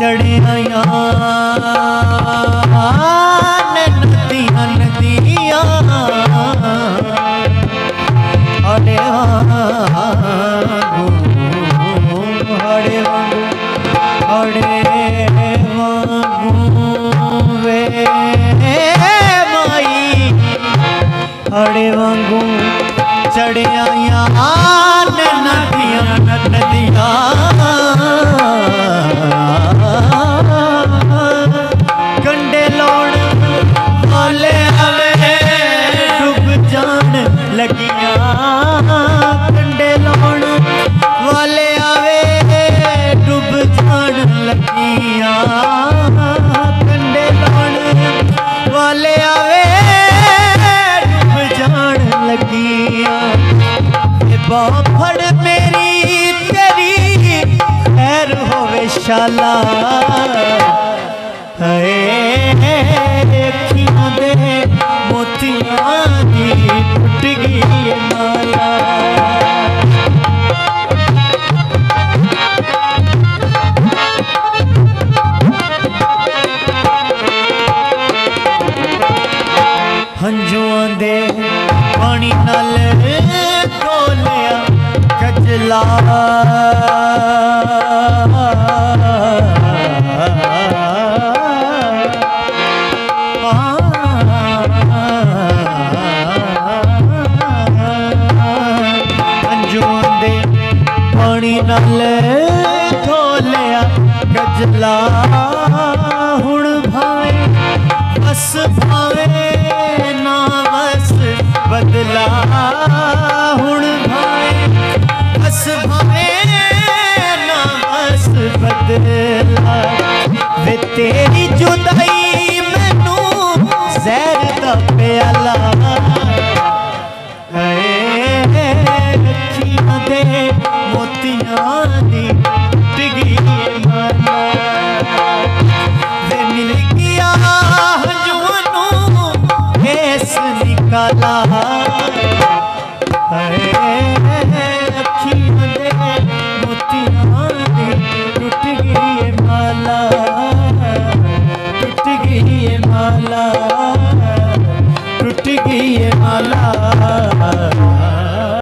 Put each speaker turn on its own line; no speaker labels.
चढ़िया नदियाँ नदियाँ हरे वांगू हरे वांगू हरे वांगू वे माई हरे वांगू चढ़िया नदियाँ नदियाँ कंडे लौण वाले आवे डूब जान लगिया कंडे लौण वाले आवे डूब जान लगिया कंडे लौण वाले आवे डूब जान लगिया बाफड़ मेरी तेरी खैर होवे शाला अखियां दे मोतियां दी टुट गई माला हंजुआं दे पानी नाल ढोलिया कजला हंजुआं दे पानी नाल ढोलिया कजला हुण भावे बस भावे ना बस बदला हुण भावे बस भावे ना बस बदला वे तेरी जुदाई मैनू जहर दा प्याला अखियां दे मोतियां दी टुट गई माला वे मिल गया हंजुआं नू ऐस निकाला